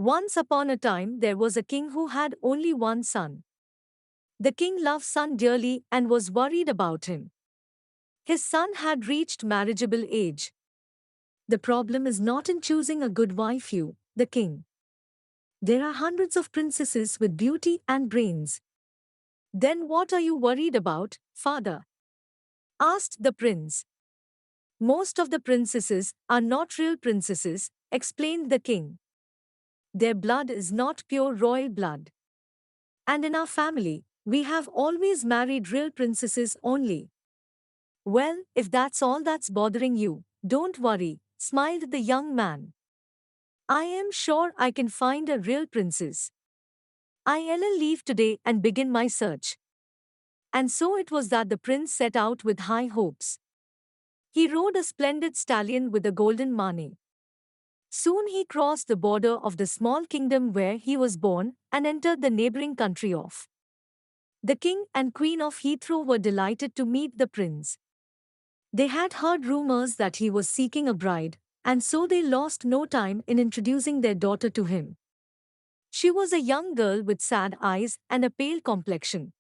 Once upon a time there was a king who had only one son. The king loved son dearly and was worried about him. His son had reached marriageable age. The problem is not in choosing a good wife, the king. There are hundreds of princesses with beauty and brains. Then what are you worried about, father? Asked the prince. Most of the princesses are not real princesses, explained the king. Their blood is not pure royal blood. And in our family, we have always married real princesses only. Well, if that's all that's bothering you, don't worry, smiled the young man. I am sure I can find a real princess. I'll leave today and begin my search. And so it was that the prince set out with high hopes. He rode a splendid stallion with a golden mane. Soon he crossed the border of the small kingdom where he was born and entered the neighboring country of. The king and queen of Heathrow were delighted to meet the prince. They had heard rumors that he was seeking a bride, and so they lost no time in introducing their daughter to him. She was a young girl with sad eyes and a pale complexion.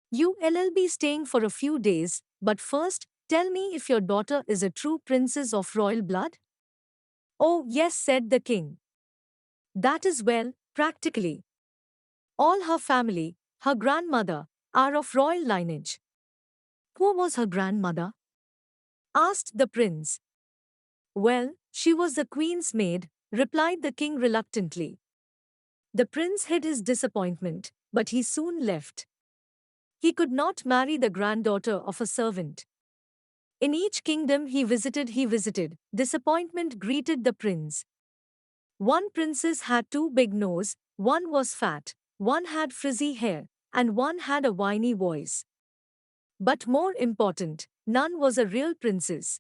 You'll be staying for a few days, but first, tell me if your daughter is a true princess of royal blood? Oh, yes, said the king. That is well, practically. All her family, her grandmother, are of royal lineage. Who was her grandmother? Asked the prince. Well, she was the queen's maid, replied the king reluctantly. The prince hid his disappointment, but he soon left. He could not marry the granddaughter of a servant. In each kingdom he visited, disappointment greeted the prince. One princess had too big nose, one was fat, one had frizzy hair, and one had a whiny voice. But more important, none was a real princess.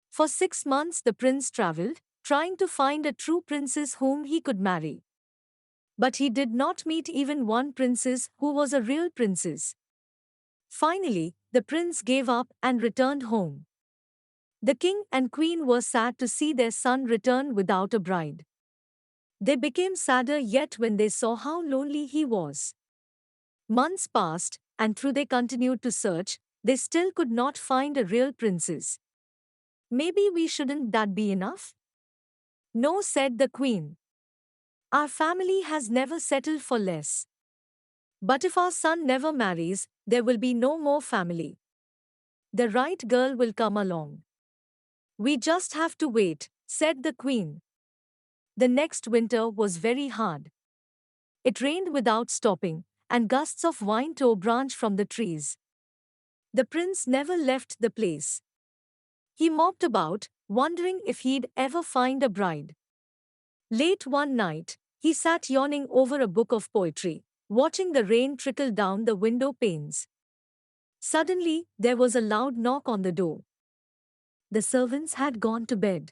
For 6 months the prince traveled, trying to find a true princess whom he could marry. But he did not meet even one princess who was a real princess. Finally, the prince gave up and returned home. The king and queen were sad to see their son return without a bride. They became sadder yet when they saw how lonely he was. Months passed, and through they continued to search, they still could not find a real princess. Maybe we shouldn't that be enough? No, said the queen. Our family has never settled for less. But if our son never marries, there will be no more family. The right girl will come along. We just have to wait, said the queen. The next winter was very hard. It rained without stopping, and gusts of wind tore branch from the trees. The prince never left the place. He moped about, wondering if he'd ever find a bride. Late one night, he sat yawning over a book of poetry, watching the rain trickle down the window panes. Suddenly, there was a loud knock on the door. The servants had gone to bed.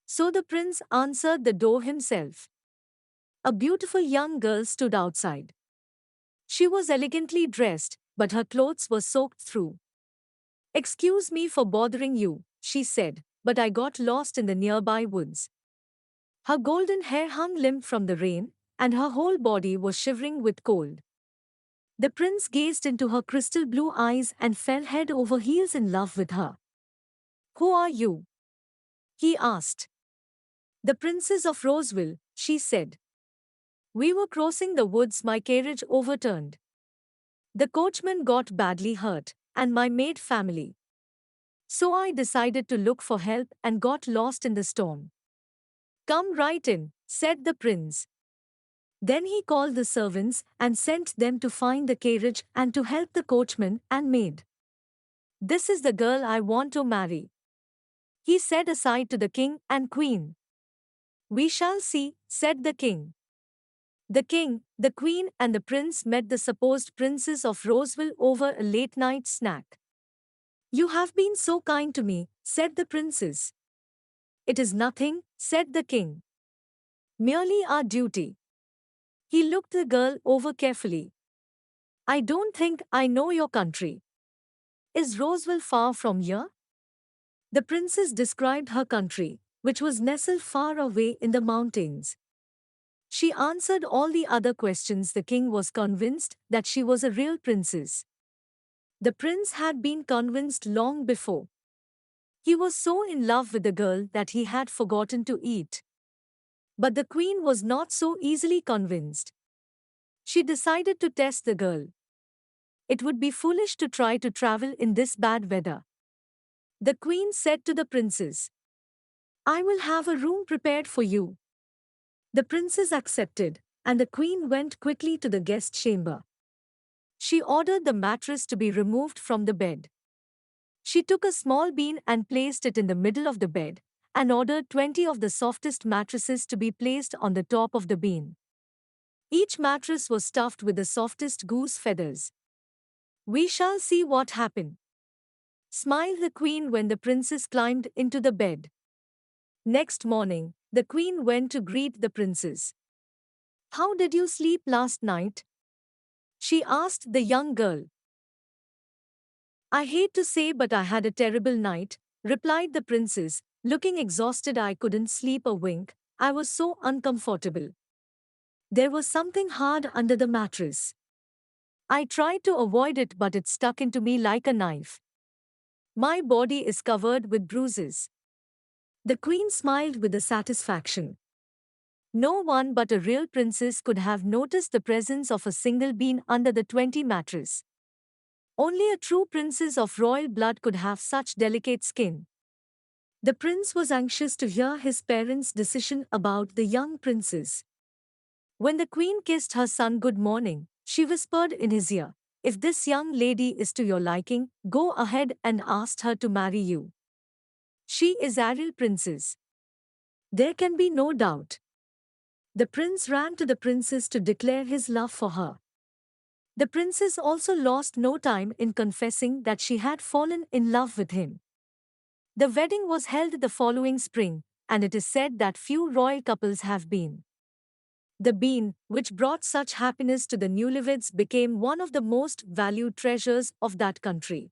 So the prince answered the door himself. A beautiful young girl stood outside. She was elegantly dressed, but her clothes were soaked through. Excuse me for bothering you, she said, but I got lost in the nearby woods. Her golden hair hung limp from the rain, and her whole body was shivering with cold. The prince gazed into her crystal blue eyes and fell head over heels in love with her. Who are you? He asked. The Princess of Roseville, she said. We were crossing the woods, my carriage overturned. The coachman got badly hurt, and my maid family. So I decided to look for help and got lost in the storm. Come right in, said the prince. Then he called the servants and sent them to find the carriage and to help the coachman and maid. This is the girl I want to marry, he said aside to the king and queen. We shall see, said the king. The king, the queen, and the prince met the supposed princess of Roseville over a late-night snack. You have been so kind to me, said the princess. It is nothing, said the king. Merely our duty. He looked the girl over carefully. I don't think I know your country. Is Roseville far from here? The princess described her country, which was nestled far away in the mountains. She answered all the other questions. The king was convinced that she was a real princess. The prince had been convinced long before. He was so in love with the girl that he had forgotten to eat. But the queen was not so easily convinced. She decided to test the girl. It would be foolish to try to travel in this bad weather. The queen said to the princess, "I will have a room prepared for you." The princess accepted, and the queen went quickly to the guest chamber. She ordered the mattress to be removed from the bed. She took a small bean and placed it in the middle of the bed, and ordered 20 of the softest mattresses to be placed on the top of the bean. Each mattress was stuffed with the softest goose feathers. "We shall see what happens," smiled the queen when the princess climbed into the bed. Next morning, the queen went to greet the princess. "How did you sleep last night?" she asked the young girl. "I hate to say, but I had a terrible night," replied the princess, looking exhausted. "I couldn't sleep a wink. I was so uncomfortable. There was something hard under the mattress. I tried to avoid it, but it stuck into me like a knife. My body is covered with bruises." The queen smiled with the satisfaction. No one but a real princess could have noticed the presence of a single bean under the 20 mattress. Only a true princess of royal blood could have such delicate skin. The prince was anxious to hear his parents' decision about the young princess. When the queen kissed her son good morning, she whispered in his ear, "If this young lady is to your liking, go ahead and ask her to marry you. She is a real princess. There can be no doubt." The prince ran to the princess to declare his love for her. The princess also lost no time in confessing that she had fallen in love with him. The wedding was held the following spring, and it is said that few royal couples have been. The bean, which brought such happiness to the newlyweds, became one of the most valued treasures of that country.